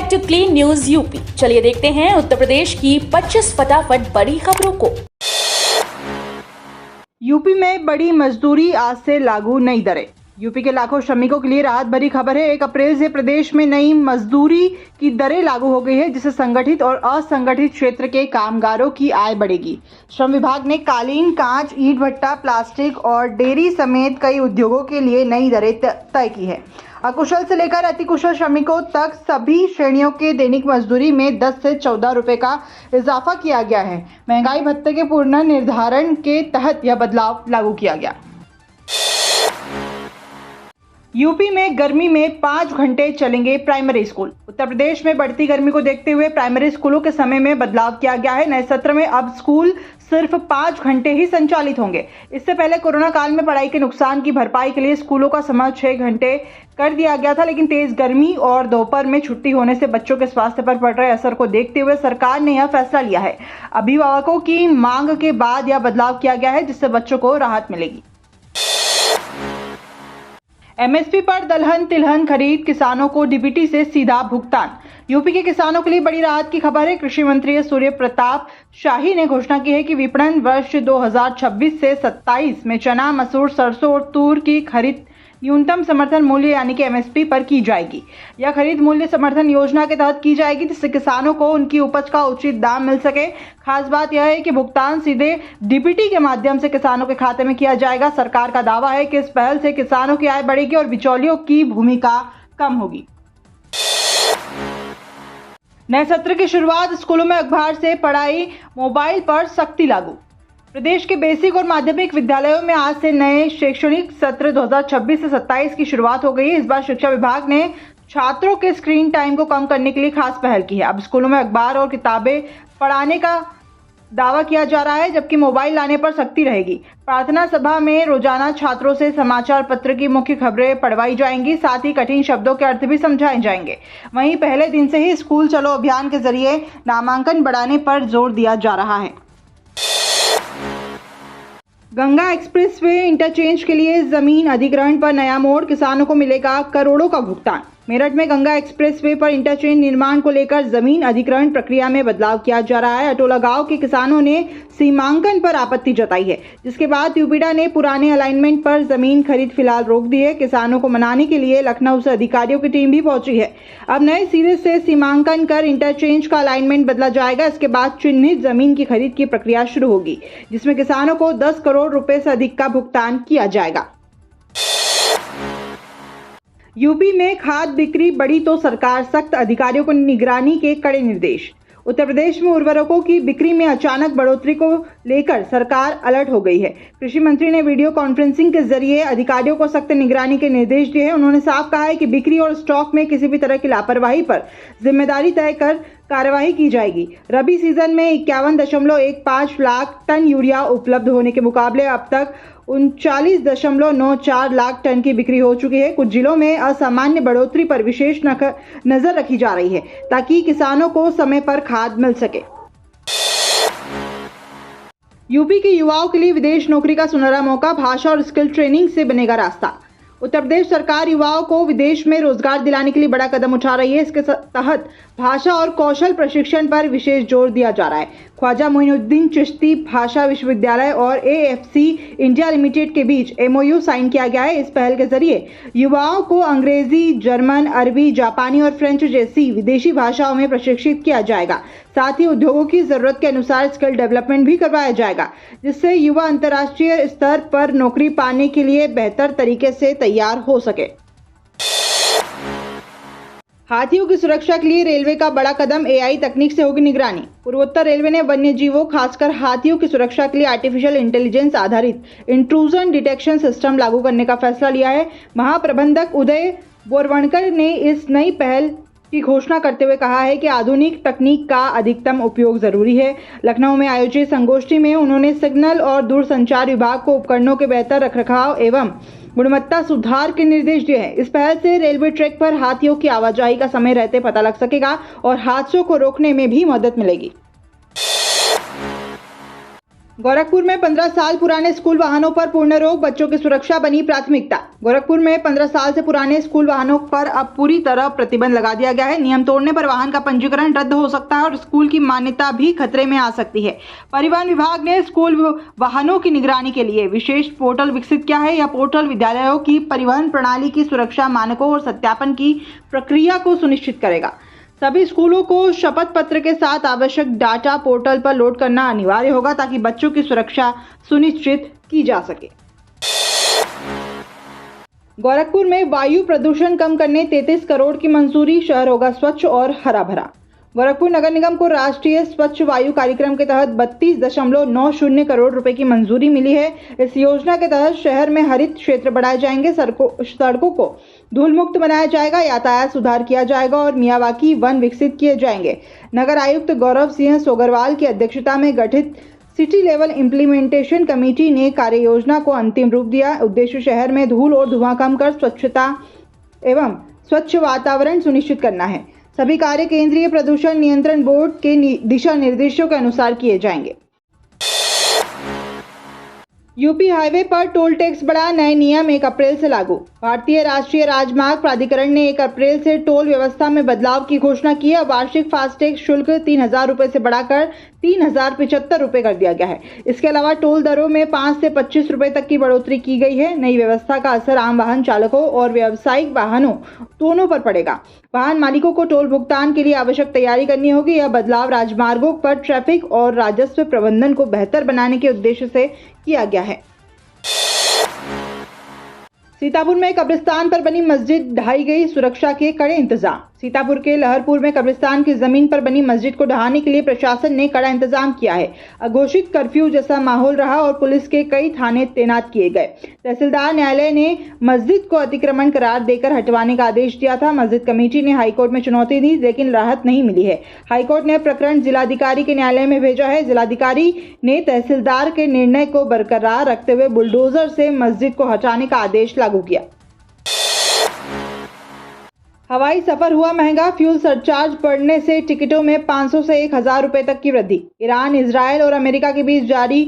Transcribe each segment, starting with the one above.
Back to clean news UP. चलिए देखते हैं उत्तर प्रदेश की 25 फटाफट बड़ी खबरों को। यूपी में बड़ी मजदूरी आज से लागू नई दरें। यूपी के लाखों श्रमिकों के लिए राहत भरी खबर है। 1 अप्रैल से प्रदेश में नई मजदूरी की दरें लागू हो गई है, जिससे संगठित और असंगठित क्षेत्र के कामगारों की आय बढ़ेगी। श्रम विभाग ने कालीन, कांच, ईंट भट्टा, प्लास्टिक और डेयरी समेत कई उद्योगों के लिए नई दरें तय की है। अकुशल से लेकर अतिकुशल श्रमिकों तक सभी श्रेणियों के दैनिक मजदूरी में 10 से 14 रुपए का इजाफा किया गया है। महंगाई भत्ते के पुनर्निर्धारण के तहत यह बदलाव लागू किया गया। यूपी में गर्मी में 5 घंटे चलेंगे प्राइमरी स्कूल। उत्तर प्रदेश में बढ़ती गर्मी को देखते हुए प्राइमरी स्कूलों के समय में बदलाव किया गया है। नए सत्र में अब स्कूल सिर्फ 5 घंटे ही संचालित होंगे। इससे पहले कोरोना काल में पढ़ाई के नुकसान की भरपाई के लिए स्कूलों का समय 6 घंटे कर दिया गया था, लेकिन तेज गर्मी और दोपहर में छुट्टी होने से बच्चों के स्वास्थ्य पर पड़ रहे असर को देखते हुए सरकार ने यह फैसला लिया है। अभिभावकों की मांग के बाद यह बदलाव किया गया है, जिससे बच्चों को राहत मिलेगी। एमएसपी पर दलहन तिलहन खरीद, किसानों को डीबीटी से सीधा भुगतान। यूपी के किसानों के लिए बड़ी राहत की खबर है। कृषि मंत्री सूर्य प्रताप शाही ने घोषणा की है कि विपणन वर्ष 2026 से 27 में चना, मसूर, सरसों और तूर की खरीद न्यूनतम समर्थन मूल्य यानी कि एमएसपी पर की जाएगी। यह खरीद मूल्य समर्थन योजना के तहत की जाएगी, जिससे किसानों को उनकी उपज का उचित दाम मिल सके। खास बात यह है कि भुगतान सीधे डीबीटी के माध्यम से किसानों के खाते में किया जाएगा। सरकार का दावा है कि इस पहल से किसानों की आय बढ़ेगी और बिचौलियों की भूमिका कम होगी। नए सत्र की शुरुआत, स्कूलों में अखबार से पढ़ाई, मोबाइल पर सख्ती लागू। प्रदेश के बेसिक और माध्यमिक विद्यालयों में आज से नए शैक्षणिक सत्र 2026 से 27 की शुरुआत हो गई है। इस बार शिक्षा विभाग ने छात्रों के स्क्रीन टाइम को कम करने के लिए खास पहल की है। अब स्कूलों में अखबार और किताबें पढ़ाने का दावा किया जा रहा है, जबकि मोबाइल लाने पर सख्ती रहेगी। प्रार्थना सभा में रोजाना छात्रों से समाचार पत्र की मुख्य खबरें पढ़वाई जाएंगी, साथ ही कठिन शब्दों के अर्थ भी समझाए जाएंगे। वहीं पहले दिन से ही स्कूल चलो अभियान के जरिए नामांकन बढ़ाने पर जोर दिया जा रहा है। गंगा एक्सप्रेसवे इंटरचेंज के लिए जमीन अधिग्रहण पर नया मोड़, किसानों को मिलेगा करोड़ों का भुगतान। मेरठ में गंगा एक्सप्रेसवे पर इंटरचेंज निर्माण को लेकर जमीन अधिग्रहण प्रक्रिया में बदलाव किया जा रहा है। अटोला गांव के किसानों ने सीमांकन पर आपत्ति जताई है, जिसके बाद यूपीडा ने पुराने अलाइनमेंट पर जमीन खरीद फिलहाल रोक दी है। किसानों को मनाने के लिए लखनऊ से अधिकारियों की टीम भी पहुंची है। अब नए सिरे से सीमांकन कर इंटरचेंज का अलाइनमेंट बदला जाएगा। इसके बाद चिन्हित जमीन की खरीद की प्रक्रिया शुरू होगी, जिसमें किसानों को 10 करोड़ रुपए से अधिक का भुगतान किया जाएगा। यूपी में खाद बिक्री बढ़ी तो सरकार सख्त, अधिकारियों को निगरानी के कड़े निर्देश। उत्तर प्रदेश में उर्वरकों की बिक्री में अचानक बढ़ोतरी को लेकर सरकार अलर्ट हो गई है। कृषि मंत्री ने वीडियो कॉन्फ्रेंसिंग के जरिए अधिकारियों को सख्त निगरानी के निर्देश दिए हैं। उन्होंने साफ कहा है कि बिक्री और स्टॉक में किसी भी तरह की लापरवाही पर जिम्मेदारी तय कर कार्रवाई की जाएगी। रबी सीजन में 51.15 लाख टन यूरिया उपलब्ध होने के मुकाबले अब तक 39.94 लाख टन की बिक्री हो चुकी है। कुछ जिलों में असामान्य बढ़ोतरी पर विशेष नजर रखी जा रही है, ताकि किसानों को समय पर खाद मिल सके। यूपी के युवाओं के लिए विदेश नौकरी का सुनहरा मौका, भाषा और स्किल ट्रेनिंग से बनेगा रास्ता। उत्तर प्रदेश सरकार युवाओं को विदेश में रोजगार दिलाने के लिए बड़ा कदम उठा रही है। इसके तहत भाषा और कौशल प्रशिक्षण पर विशेष जोर दिया जा रहा है। ख्वाजा मोइनुद्दीन चिश्ती भाषा विश्वविद्यालय और एएफसी इंडिया लिमिटेड के बीच एमओयू साइन किया गया है। इस पहल के जरिए युवाओं को अंग्रेजी, जर्मन, अरबी, जापानी और फ्रेंच जैसी विदेशी भाषाओं में प्रशिक्षित किया जाएगा। साथ ही उद्योगों की जरूरत के अनुसार स्किल डेवलपमेंट भी करवाया जाएगा, जिससे युवा अंतर्राष्ट्रीय स्तर पर नौकरी पाने के लिए बेहतर तरीके से तैयार हो सके। हाथियों की सुरक्षा के लिए रेलवे का बड़ा कदम, एआई तकनीक से होगी निगरानी। पूर्वोत्तर रेलवे ने वन्य जीवों, खासकर हाथियों की सुरक्षा के लिए आर्टिफिशियल इंटेलिजेंस आधारित इंट्रूजन डिटेक्शन सिस्टम लागू करने का फैसला लिया है। महाप्रबंधक उदय बोरवणकर ने इस नई पहल की घोषणा करते हुए कहा है कि आधुनिक तकनीक का अधिकतम उपयोग जरूरी है। लखनऊ में आयोजित संगोष्ठी में उन्होंने सिग्नल और दूरसंचार विभाग को उपकरणों के बेहतर रखरखाव एवं गुणवत्ता सुधार के निर्देश दिए हैं। इस पहल से रेलवे ट्रैक पर हाथियों की आवाजाही का समय रहते पता लग सकेगा और हादसों को रोकने में भी मदद मिलेगी। गोरखपुर में 15 साल पुराने स्कूल वाहनों पर पूर्ण रोक, बच्चों की सुरक्षा बनी प्राथमिकता। गोरखपुर में 15 साल से पुराने स्कूल वाहनों पर अब पूरी तरह प्रतिबंध लगा दिया गया है। नियम तोड़ने पर वाहन का पंजीकरण रद्द हो सकता है और स्कूल की मान्यता भी खतरे में आ सकती है। परिवहन विभाग ने स्कूल वाहनों की निगरानी के लिए विशेष पोर्टल विकसित किया है। यह पोर्टल विद्यालयों की परिवहन प्रणाली की सुरक्षा मानकों और सत्यापन की प्रक्रिया को सुनिश्चित करेगा। सभी स्कूलों को शपथ पत्र के साथ आवश्यक डाटा पोर्टल पर लोड करना अनिवार्य होगा ताकि बच्चों की सुरक्षा सुनिश्चित की जा सके। गोरखपुर में वायु प्रदूषण कम करने 33 करोड़ की मंजूरी, शहर होगा स्वच्छ और हरा भरा। गोरखपुर नगर निगम को राष्ट्रीय स्वच्छ वायु कार्यक्रम के तहत 32.90 करोड़ रुपए की मंजूरी मिली है। इस योजना के तहत शहर में हरित क्षेत्र बढ़ाए जाएंगे, सड़कों को धूल मुक्त बनाया जाएगा, यातायात सुधार किया जाएगा और मियावाकी वन विकसित किए जाएंगे। नगर आयुक्त गौरव सिंह सोगरवाल की अध्यक्षता में गठित सिटी लेवल इम्प्लीमेंटेशन कमेटी ने कार्य योजना को अंतिम रूप दिया। उद्देश्य शहर में धूल और धुआं कम कर स्वच्छता एवं स्वच्छ वातावरण सुनिश्चित करना है। सभी कार्य केंद्रीय प्रदूषण नियंत्रण बोर्ड के दिशा निर्देशों के अनुसार किए जाएंगे। यूपी हाईवे पर टोल टैक्स बढ़ा, नए नियम 1 अप्रैल से लागू। भारतीय राष्ट्रीय राजमार्ग प्राधिकरण ने 1 अप्रैल से टोल व्यवस्था में बदलाव की घोषणा की है। वार्षिक फास्टैग शुल्क 3,000 रुपये से बढ़ाकर 3,075 रुपये कर दिया गया है। इसके अलावा टोल दरों में 5 से 25 रुपये तक की बढ़ोतरी की गई है। नई व्यवस्था का असर आम वाहन चालकों और व्यावसायिक वाहनों दोनों पर पड़ेगा। वाहन मालिकों को टोल भुगतान के लिए आवश्यक तैयारी करनी होगी। यह बदलाव राजमार्गों पर ट्रैफिक और राजस्व प्रबंधन को बेहतर बनाने के उद्देश्य से किया गया है। सीतापुर में कब्रिस्तान पर बनी मस्जिद ढहाई गई, सुरक्षा के कड़े इंतजाम। सीतापुर के लहरपुर में कब्रिस्तान की जमीन पर बनी मस्जिद को ढहाने के लिए प्रशासन ने कड़ा इंतजाम किया है। अघोषित कर्फ्यू जैसा माहौल रहा और पुलिस के कई थाने तैनात किए गए। तहसीलदार न्यायालय ने मस्जिद को अतिक्रमण करार देकर हटवाने का आदेश दिया था। मस्जिद कमेटी ने हाईकोर्ट में चुनौती दी लेकिन राहत नहीं मिली है। हाईकोर्ट ने प्रकरण जिलाधिकारी के न्यायालय में भेजा है। जिलाधिकारी ने तहसीलदार के निर्णय को बरकरार रखते हुए बुलडोजर से मस्जिद को हटाने का आदेश लागू किया। हवाई सफर हुआ महंगा, फ्यूल सरचार्ज बढ़ने से टिकटों में 500 से 1,000 रुपए तक की वृद्धि। ईरान, इजरायल और अमेरिका के बीच जारी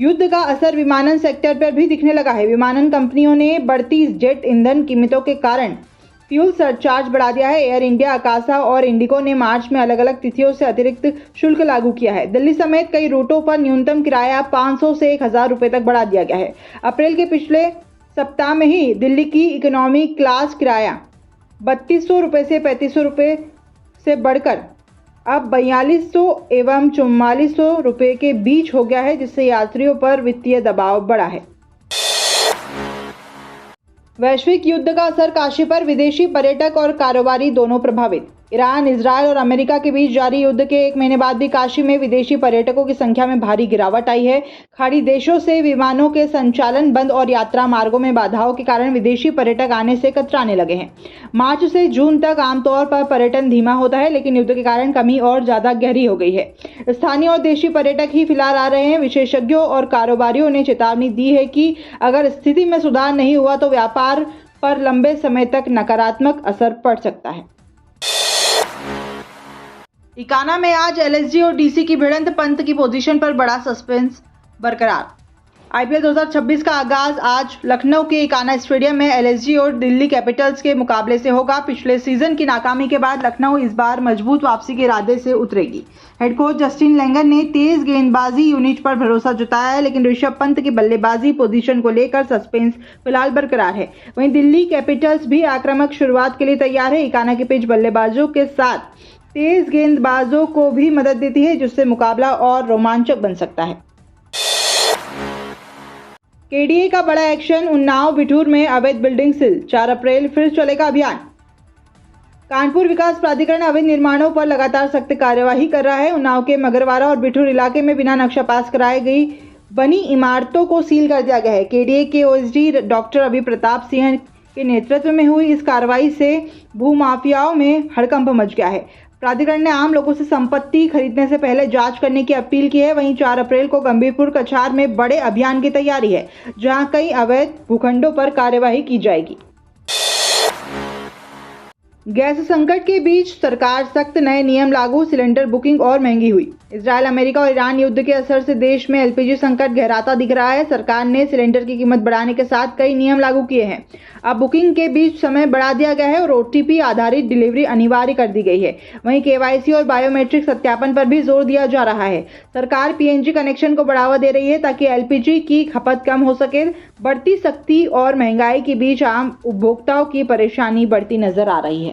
युद्ध का असर विमानन सेक्टर पर भी दिखने लगा है। विमानन कंपनियों ने बढ़ती जेट ईंधन कीमतों के कारण फ्यूल सरचार्ज बढ़ा दिया है। एयर इंडिया, आकाशा और इंडिगो ने मार्च में अलग अलग तिथियों से अतिरिक्त शुल्क लागू किया है। दिल्ली समेत कई रूटों पर न्यूनतम किराया 500 से 1,000 रुपए तक बढ़ा दिया गया है। अप्रैल के पिछले सप्ताह में ही दिल्ली की इकोनॉमी क्लास किराया 3200 रुपये से 3500 रुपये से बढ़कर अब 4200 एवं 4400 रुपये के बीच हो गया है, जिससे यात्रियों पर वित्तीय दबाव बढ़ा है। वैश्विक युद्ध का असर काशी पर, विदेशी पर्यटक और कारोबारी दोनों प्रभावित। ईरान, इजरायल और अमेरिका के बीच जारी युद्ध के 1 महीने बाद भी काशी में विदेशी पर्यटकों की संख्या में भारी गिरावट आई है। खाड़ी देशों से विमानों के संचालन बंद और यात्रा मार्गों में बाधाओं के कारण विदेशी पर्यटक आने से कतराने लगे हैं। मार्च से जून तक आमतौर पर पर्यटन धीमा होता है, लेकिन युद्ध के कारण कमी और ज्यादा गहरी हो गई है। स्थानीय और देशी पर्यटक ही फिलहाल आ रहे हैं। विशेषज्ञों और कारोबारियों ने चेतावनी दी है कि अगर स्थिति में सुधार नहीं हुआ तो व्यापार पर लंबे समय तक नकारात्मक असर पड़ सकता है। इकाना में आज एलएसजी और डीसी की भिड़ंत, पंत की पोजीशन पर बड़ा सस्पेंस बरकरार। आईपीएल 2026 का आगाज आज लखनऊ के इकाना स्टेडियम में एलएसजी और दिल्ली कैपिटल्स के मुकाबले से होगा। पिछले सीजन की नाकामी के बाद लखनऊ इस बार मजबूत वापसी के इरादे से उतरेगी। हेड कोच जस्टिन लेंगर ने तेज गेंदबाजी यूनिट पर भरोसा जताया है, लेकिन ऋषभ पंत की बल्लेबाजी पोजीशन को लेकर सस्पेंस फिलहाल बरकरार है। वहीं दिल्ली कैपिटल्स भी आक्रामक शुरुआत के लिए तैयार है। इकाना के पिच बल्लेबाजों के साथ तेज गेंदबाजों को भी मदद देती है, जिससे मुकाबला और रोमांचक बन सकता है। केडीए का बड़ा एक्शन, उन्नाव बिठूर में अवैध बिल्डिंग सील, 4 अप्रैल फिर चलेगा अभियान। कानपुर विकास प्राधिकरण अवैध निर्माणों पर लगातार सख्त कार्यवाही कर रहा है। उन्नाव के मगरवाड़ा और बिठूर इलाके में बिना नक्शा पास कराई गई बनी इमारतों को सील कर दिया गया है। केडीए के ओएसडी डॉक्टर अभी प्रताप सिंह के नेतृत्व में हुई इस कार्रवाई से भूमाफियाओं में हड़कंप मच गया है। प्राधिकरण ने आम लोगों से संपत्ति खरीदने से पहले जांच करने की अपील की है। वहीं 4 अप्रैल को गंभीरपुर कछार में बड़े अभियान की तैयारी है, जहां कई अवैध भूखंडों पर कार्यवाही की जाएगी। गैस संकट के बीच सरकार सख्त नए नियम लागू, सिलेंडर बुकिंग और महंगी हुई। इजरायल, अमेरिका और ईरान युद्ध के असर से देश में एलपीजी संकट गहराता दिख रहा है। सरकार ने सिलेंडर की कीमत बढ़ाने के साथ कई नियम लागू किए हैं। अब बुकिंग के बीच समय बढ़ा दिया गया है और ओटीपी आधारित डिलीवरी अनिवार्य कर दी गई है। वहीं केवाईसी और बायोमेट्रिक सत्यापन पर भी जोर दिया जा रहा है। सरकार पीएनजी कनेक्शन को बढ़ावा दे रही है ताकि एलपीजी की खपत कम हो सके। बढ़ती सख्ती और महंगाई के बीच आम उपभोक्ताओं की परेशानी बढ़ती नजर आ रही है।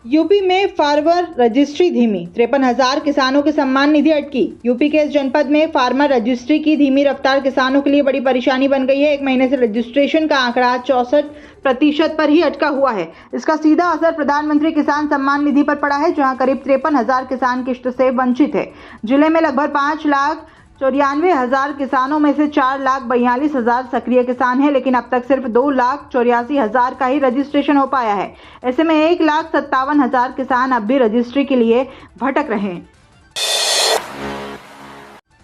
यूपी में फार्मर रजिस्ट्री धीमी, 53,000 किसानों की सम्मान निधि अटकी। यूपी के इस जनपद में फार्मर रजिस्ट्री की धीमी रफ्तार किसानों के लिए बड़ी परेशानी बन गई है। एक महीने से रजिस्ट्रेशन का आंकड़ा 64% पर ही अटका हुआ है। इसका सीधा असर प्रधानमंत्री किसान सम्मान निधि पर पड़ा है, जहां करीब 53,000 किसान किश्त से वंचित है। जिले में लगभग 5,94,000 किसानों में से 4,42,000 सक्रिय किसान हैं, लेकिन अब तक सिर्फ 2,84,000 का ही रजिस्ट्रेशन हो पाया है। ऐसे में 1,57,000 किसान अब भी रजिस्ट्री के लिए भटक रहे हैं।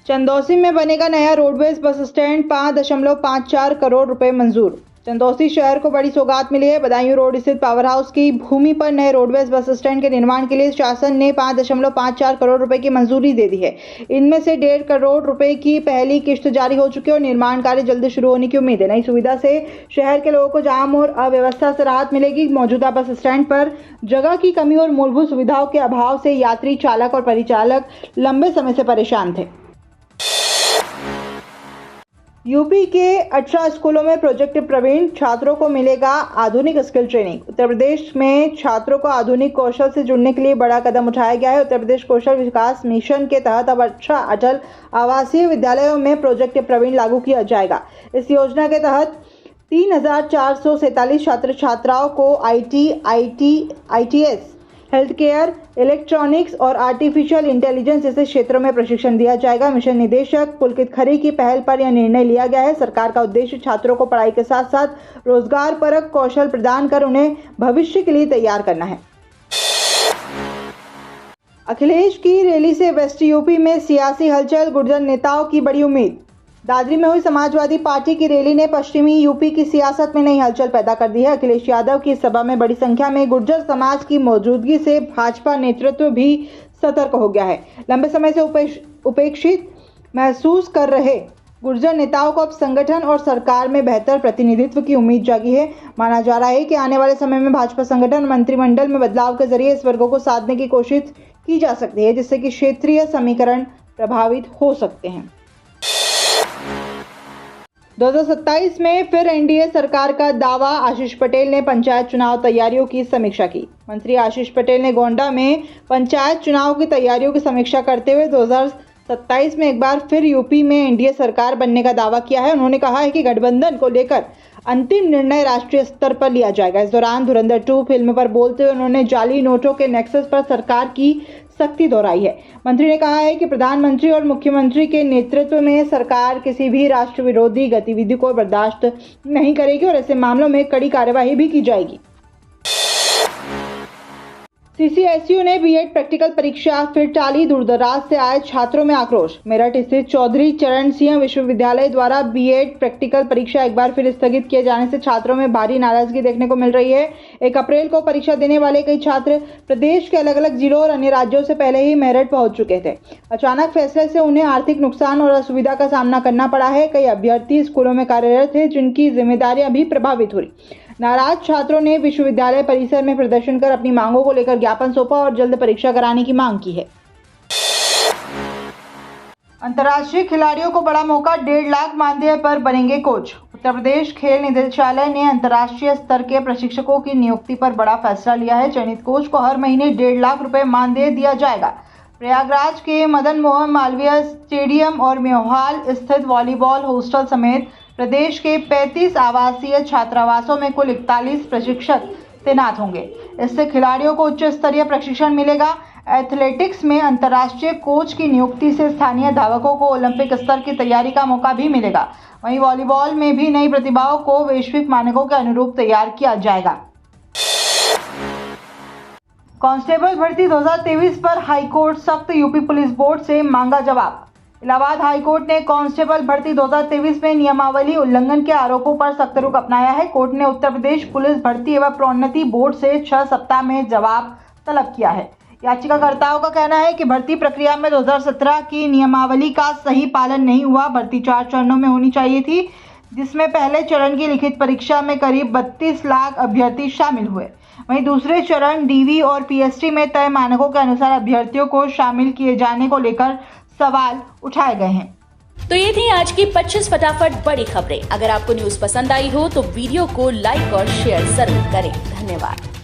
चंदौसी में बनेगा नया रोडवेज बस स्टैंड, 5.54 करोड़ रुपए मंजूर। चंदौसी शहर को बड़ी सौगात मिली है। बदायूं रोड स्थित पावर हाउस की भूमि पर नए रोडवेज बस स्टैंड के निर्माण के लिए शासन ने 5.54 करोड़ रुपए की मंजूरी दे दी है। इनमें से 1.5 करोड़ रुपए की पहली किश्त जारी हो चुकी है और निर्माण कार्य जल्द शुरू होने की उम्मीद है। नई सुविधा से शहर के लोगों को जाम और अव्यवस्था से राहत मिलेगी। मौजूदा बस स्टैंड पर जगह की कमी और मूलभूत सुविधाओं के अभाव से यात्री, चालक और परिचालक लंबे समय से परेशान थे। यूपी के 18 स्कूलों में प्रोजेक्ट प्रवीण, छात्रों को मिलेगा आधुनिक स्किल ट्रेनिंग। उत्तर प्रदेश में छात्रों को आधुनिक कौशल से जुड़ने के लिए बड़ा कदम उठाया गया है। उत्तर प्रदेश कौशल विकास मिशन के तहत अब 18 अटल आवासीय विद्यालयों में प्रोजेक्ट प्रवीण लागू किया जाएगा। इस योजना के तहत 3,447 छात्र छात्राओं को आईटीएस, हेल्थ केयर, इलेक्ट्रॉनिक्स और आर्टिफिशियल इंटेलिजेंस जैसे क्षेत्रों में प्रशिक्षण दिया जाएगा। मिशन निदेशक पुलकित खरे की पहल पर यह निर्णय लिया गया है। सरकार का उद्देश्य छात्रों को पढ़ाई के साथ साथ रोजगार परक कौशल प्रदान कर उन्हें भविष्य के लिए तैयार करना है। अखिलेश की रैली से वेस्ट यूपी में सियासी हलचल, गुर्जर नेताओं की बड़ी उम्मीद। दादरी में हुई समाजवादी पार्टी की रैली ने पश्चिमी यूपी की सियासत में नई हलचल पैदा कर दी है। अखिलेश यादव की सभा में बड़ी संख्या में गुर्जर समाज की मौजूदगी से भाजपा नेतृत्व भी सतर्क हो गया है। लंबे समय से उपेक्षित महसूस कर रहे गुर्जर नेताओं को अब संगठन और सरकार में बेहतर प्रतिनिधित्व की उम्मीद जागी है। माना जा रहा है कि आने वाले समय में भाजपा संगठन मंत्रिमंडल में बदलाव के जरिए इस वर्गों को साधने की कोशिश की जा सकती है, जिससे कि क्षेत्रीय समीकरण प्रभावित हो सकते हैं। 2027 में फिर एनडीए सरकार का दावा, आशीष पटेल ने पंचायत चुनाव तैयारियों की समीक्षा की। मंत्री आशीष पटेल ने गोंडा में पंचायत चुनाव की तैयारियों की समीक्षा करते हुए 2027 में एक बार फिर यूपी में एनडीए सरकार बनने का दावा किया है। उन्होंने कहा है कि गठबंधन को लेकर अंतिम निर्णय राष्ट्रीय स्तर पर लिया जाएगा। इस दौरान धुरंधर 2 फिल्म पर बोलते हुए उन्होंने जाली नोटों के नेक्सस पर सरकार की सख्ती दोहराई है। मंत्री ने कहा है कि प्रधानमंत्री और मुख्यमंत्री के नेतृत्व में सरकार किसी भी राष्ट्र विरोधी गतिविधि को बर्दाश्त नहीं करेगी और ऐसे मामलों में कड़ी कार्यवाही भी की जाएगी। सीसीएसयू ने बीएड प्रैक्टिकल परीक्षा फिर टाली, दूरदराज से आए छात्रों में आक्रोश। मेरठ स्थित चौधरी चरण सिंह विश्वविद्यालय द्वारा बीएड प्रैक्टिकल परीक्षा एक बार फिर स्थगित किए जाने से छात्रों में भारी नाराजगी देखने को मिल रही है। 1 अप्रैल को परीक्षा देने वाले कई छात्र प्रदेश के अलग अलग जिलों और अन्य राज्यों से पहले ही मेरठ पहुंच चुके थे। अचानक फैसले से उन्हें आर्थिक नुकसान और असुविधा का सामना करना पड़ा है। कई अभ्यर्थी स्कूलों में कार्यरत थे, जिनकी जिम्मेदारियां भी प्रभावित हुई। नाराज छात्रों ने विश्वविद्यालय परिसर में प्रदर्शन कर अपनी मांगों को लेकर ज्ञापन सौंपा और जल्द परीक्षा कराने की मांग की है। अंतर्राष्ट्रीय खिलाड़ियों को बड़ा मौका, 1.5 लाख मानदेय पर बनेंगे कोच। उत्तर प्रदेश खेल निदेशालय ने अंतर्राष्ट्रीय स्तर के प्रशिक्षकों की नियुक्ति पर बड़ा फैसला लिया है। चयनित कोच को हर महीने 1.5 लाख रुपए मानदेय दिया जाएगा। प्रयागराज के मदन मोहन मालवीय स्टेडियम और मेवाल स्थित वॉलीबॉल हॉस्टल समेत प्रदेश के 35 आवासीय छात्रावासों में कुल 41 प्रशिक्षक तैनात होंगे। इससे खिलाड़ियों को उच्च स्तरीय प्रशिक्षण मिलेगा। एथलेटिक्स में अंतर्राष्ट्रीय कोच की नियुक्ति से स्थानीय धावकों को ओलंपिक स्तर की तैयारी का मौका भी मिलेगा। वहीं वॉलीबॉल में भी नई प्रतिभाओं को वैश्विक मानकों के अनुरूप तैयार किया जाएगा। कांस्टेबल भर्ती 2023 पर हाईकोर्ट सख्त, यूपी पुलिस बोर्ड से मांगा जवाब। इलाहाबाद हाईकोर्ट ने कांस्टेबल भर्ती 2023 में नियमावली उल्लंघन के आरोपों पर सख्त रुख अपनाया है। कोर्ट ने उत्तर प्रदेश पुलिस भर्ती एवं प्रोन्नति बोर्ड से 6 सप्ताह में जवाब तलब किया है। याचिकाकर्ताओं का कहना है कि भर्ती प्रक्रिया में 2017 की नियमावली का सही पालन नहीं हुआ। भर्ती 4 चरणों में होनी चाहिए थी, जिसमें पहले चरण की लिखित परीक्षा में करीब 32 लाख अभ्यर्थी शामिल हुए। वहीं दूसरे चरण डीवी और पीएसटी में तय मानकों के अनुसार अभ्यर्थियों को शामिल किए जाने को लेकर सवाल उठाए गए हैं। तो ये थी आज की 25 फटाफट बड़ी खबरें। अगर आपको न्यूज पसंद आई हो तो वीडियो को लाइक और शेयर जरूर करें। धन्यवाद।